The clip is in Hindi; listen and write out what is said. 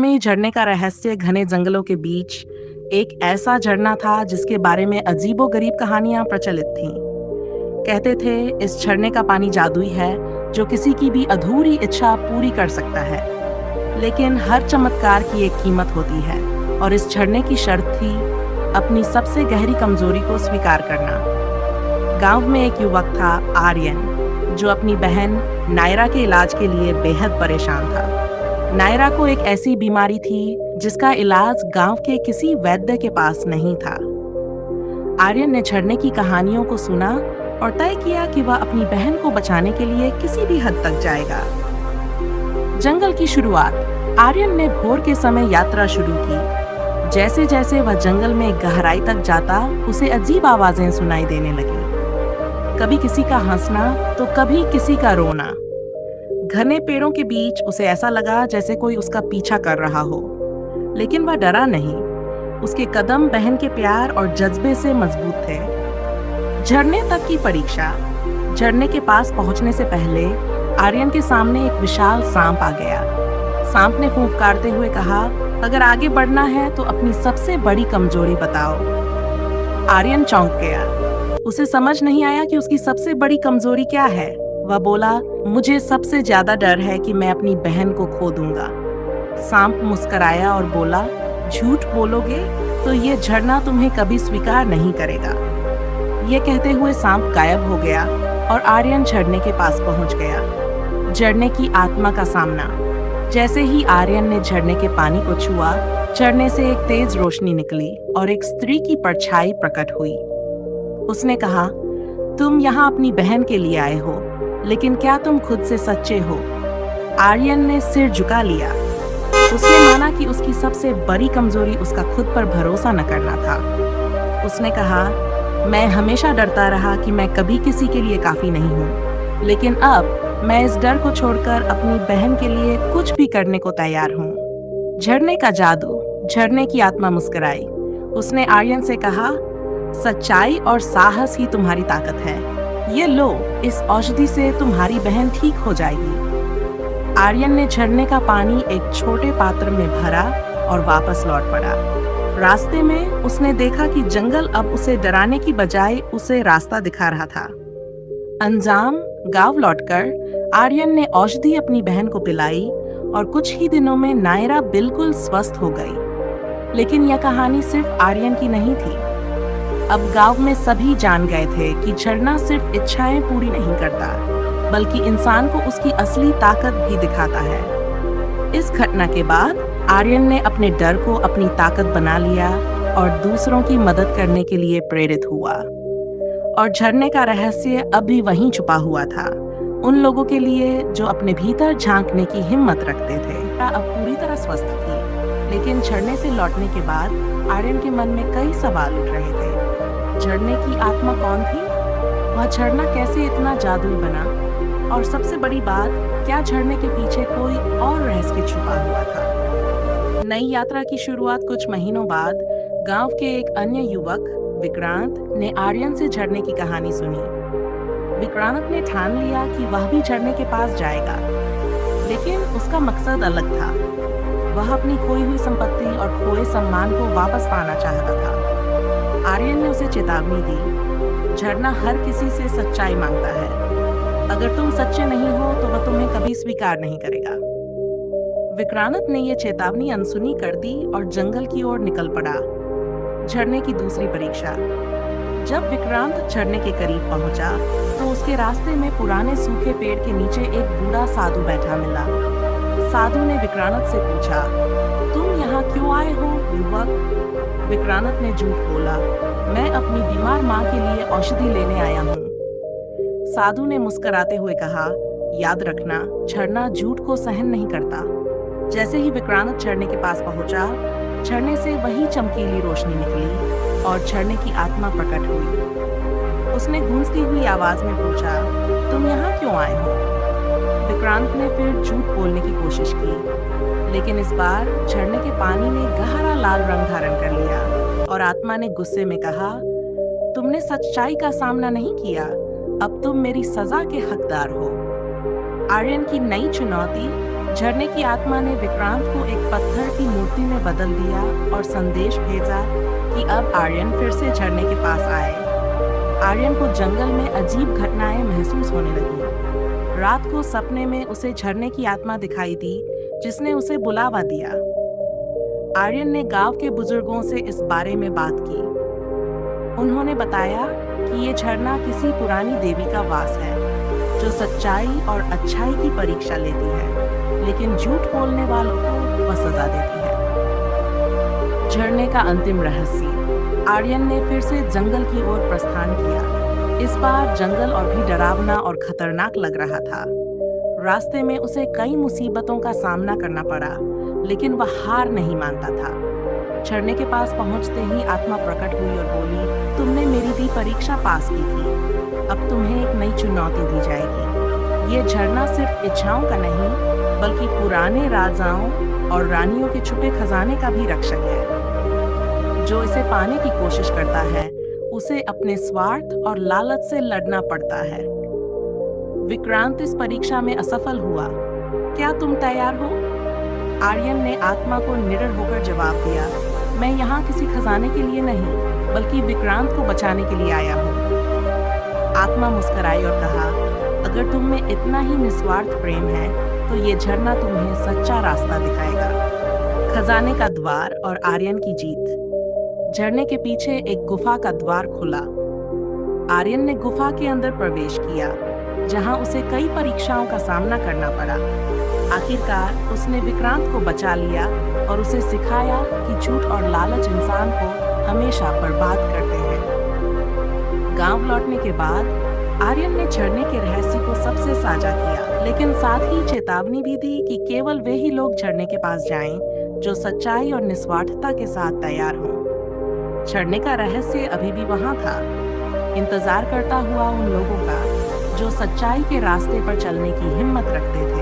रहस्यमयी झरने का रहस्य घने जंगलों के बीच एक ऐसा झरना था जिसके बारे में अजीबोगरीब कहानियां प्रचलित थीं। कहते थे इस झरने का पानी जादुई है जो किसी की भी अधूरी इच्छा पूरी कर सकता है। लेकिन हर चमत्कार की एक कीमत होती है और इस झरने की शर्त थी अपनी सबसे गहरी कमजोरी को स्वीकार करना। गांव में एक युवक था आर्यन, जो अपनी बहन नायरा के इलाज के लिए बेहद परेशान था। नायरा को एक ऐसी बीमारी थी जिसका इलाज गांव के किसी वैद्य के पास नहीं था। आर्यन ने झरने की कहानियों को सुना और तय किया कि वह अपनी बहन को बचाने के लिए किसी भी हद तक जाएगा। जंगल की शुरुआत आर्यन ने भोर के समय यात्रा शुरू की। जैसे जैसे वह जंगल में गहराई तक जाता, उसे अजीब आवाजें सुनाई देने लगी। कभी किसी का हंसना तो कभी किसी का रोना। घने पेड़ों के बीच उसे ऐसा लगा जैसे कोई उसका पीछा कर रहा हो, लेकिन वह डरा नहीं। उसके कदम बहन के प्यार और जज्बे से मजबूत थे। झरने तक की परीक्षा। झरने के पास पहुंचने से पहले आर्यन के सामने एक विशाल सांप आ गया। सांप ने फुफकारते हुए कहा, अगर आगे बढ़ना है तो अपनी सबसे बड़ी कमजोरी बताओ। आर्यन चौंक गया। उसे समझ नहीं आया कि उसकी सबसे बड़ी कमजोरी क्या है। वह बोला, मुझे सबसे ज्यादा डर है कि मैं अपनी बहन को खो दूंगा। सांप मुस्कुराया और बोला, झूठ बोलोगे तो ये झरना तुम्हें कभी स्वीकार नहीं करेगा। ये कहते हुए सांप गायब हो गया और आर्यन झरने के पास पहुंच गया। झरने की आत्मा का सामना। जैसे ही आर्यन ने झरने के पानी को छुआ, झरने से एक तेज रोशनी निकली और एक स्त्री की परछाई प्रकट हुई। उसने कहा, तुम यहाँ अपनी बहन के लिए आए हो, लेकिन क्या तुम खुद से सच्चे हो? आर्यन ने सिर झुका लिया। उसने माना कि उसकी सबसे बड़ी कमजोरी उसका खुद पर भरोसा न करना था। उसने कहा, मैं हमेशा डरता रहा कि मैं कभी किसी के लिए काफी नहीं हूँ, लेकिन अब मैं इस डर को छोड़कर अपनी बहन के लिए कुछ भी करने को तैयार हूँ। झरने का जादू। झरने की आत्मा मुस्कुराई। उसने आर्यन से कहा, सच्चाई और साहस ही तुम्हारी ताकत है। ये लो, इस औषधि से तुम्हारी बहन ठीक हो जाएगी। आर्यन ने झरने का पानी एक छोटे पात्र में भरा और वापस लौट पड़ा। रास्ते में उसने देखा कि जंगल अब उसे डराने की बजाय उसे रास्ता दिखा रहा था। अंजाम, गांव लौटकर आर्यन ने औषधि अपनी बहन को पिलाई और कुछ ही दिनों में नायरा बिल्कुल स्वस्थ हो गई। लेकिन यह कहानी सिर्फ आर्यन की नहीं थी। अब गांव में सभी जान गए थे कि झरना सिर्फ इच्छाएं पूरी नहीं करता, बल्कि इंसान को उसकी असली ताकत भी दिखाता है। इस घटना के बाद आर्यन ने अपने डर को अपनी ताकत बना लिया और दूसरों की मदद करने के लिए प्रेरित हुआ। और झरने का रहस्य अब भी वहीं छुपा हुआ था, उन लोगों के लिए जो अपने भीतर झांकने की हिम्मत रखते थे। अब पूरी तरह स्वस्थ थी, लेकिन झरने से लौटने के बाद आर्यन के मन में कई सवाल उठ रहे थे। झरने की आत्मा कौन थी? वह झरना कैसे इतना जादुई बना? और सबसे बड़ी बात, क्या झरने के पीछे कोई और रहस्य छुपा हुआ था? नई यात्रा की शुरुआत कुछ महीनों बाद गांव के एक अन्य युवक विक्रांत ने आर्यन से झरने की कहानी सुनी। विक्रांत ने ठान लिया कि वह भी झरने के पास जाएगा, लेकिन उसका मकसद अलग था। वह अपनी खोई हुई संपत्ति और खोए सम्मान को वापस पाना चाहता था। आर्यन ने उसे चेतावनी दी, झरना हर किसी से सच्चाई मांगता है। अगर तुम सच्चे नहीं हो तो वह तुम्हें कभी स्वीकार नहीं करेगा। विक्रांत ने यह चेतावनी अनसुनी कर दी और जंगल की ओर निकल पड़ा। झरने की दूसरी परीक्षा। जब विक्रांत झरने के करीब पहुंचा तो उसके रास्ते में पुराने सूखे पेड़ के नीचे एक बूढ़ा साधु बैठा मिला। साधु ने विक्रांत से पूछा, तुम यहाँ क्यों आए हो युवक? विक्रांत ने झूठ बोला, मैं अपनी बीमार माँ के लिए औषधि लेने आया हूँ। साधु ने मुस्कुराते हुए कहा, याद रखना, झरना झूठ को सहन नहीं करता। जैसे ही विक्रांत झरने के पास पहुंचा, झरने से वही चमकीली रोशनी निकली और झरने की आत्मा प्रकट हुई। उसने गूंजती हुई आवाज में पूछा, तुम यहाँ क्यों आए हो? विक्रांत ने फिर झूठ बोलने की कोशिश की, लेकिन इस बार झरने के पानी ने गहरा लाल रंग धारण कर लिया और आत्मा ने गुस्से में कहा, तुमने सच्चाई का सामना नहीं किया, अब तुम मेरी सजा के हकदार हो। आर्यन की नई चुनौती, झरने की आत्मा ने विक्रांत को एक पत्थर की मूर्ति में बदल दिया और संदेश भेजा कि अब आर्यन फिर से झरने के पास आए। आर्यन को जंगल में अजीब घटनाएं महसूस होने लगी। रात को सपने में उसे झरने की आत्मा दिखाई दी, जिसने उसे बुलावा दिया। आर्यन ने गांव के बुजुर्गों से इस बारे में बात की। उन्होंने बताया कि ये झरना किसी पुरानी देवी का वास है, जो सच्चाई और अच्छाई की परीक्षा लेती है, लेकिन झूठ बोलने वालों को वह सजा देती है। झरने का अंतिम रहस्य। आर्यन ने फिर से जंगल की ओर प्रस्थान किया। इस बार जंगल और भी डरावना और खतरनाक लग रहा था। रास्ते में उसे कई मुसीबतों का सामना करना पड़ा, लेकिन वह हार नहीं मानता था। झरने के पास पहुंचते ही आत्मा प्रकट हुई और बोली, तुमने मेरी दी परीक्षा पास की थी, अब तुम्हें एक नई चुनौती दी जाएगी। ये झरना सिर्फ इच्छाओं का नहीं, बल्कि पुराने राजाओं और रानियों के छुपे खजाने का भी रक्षक है। जो इसे पाने की कोशिश करता है, उसे अपने स्वार्थ और लालच से लड़ना पड़ता है। विक्रांत इस परीक्षा में असफल हुआ। क्या तुम तैयार हो? आर्यन ने आत्मा को निडर होकर जवाब दिया, मैं यहाँ किसी खजाने के लिए नहीं, बल्कि विक्रांत को बचाने के लिए आया हूँ। आत्मा मुस्कुराई और कहा, अगर तुम में इतना ही निस्वार्थ प्रेम है, तो ये झरना तुम्हें सच्चा रास्ता दिखाएगा। खजाने का द्वार और आर्यन की जीत। झरने के पीछे एक गुफा का द्वार खुला। आर्यन ने गुफा के अंदर प्रवेश किया, जहां उसे कई परीक्षाओं का सामना करना पड़ा। आखिरकार उसने विक्रांत को बचा लिया और उसे सिखाया कि झूठ और लालच इंसान को हमेशा बर्बाद करते हैं। गांव लौटने के बाद आर्यन ने झरने के रहस्य को सबसे साझा किया, लेकिन साथ ही चेतावनी भी दी कि केवल वे ही लोग झरने के पास जाएं, जो सच्चाई और निस्वार्थता के साथ तैयार हों। झरने का रहस्य अभी भी वहां था, इंतजार करता हुआ उन लोगों का जो सच्चाई के रास्ते पर चलने की हिम्मत रखते थे।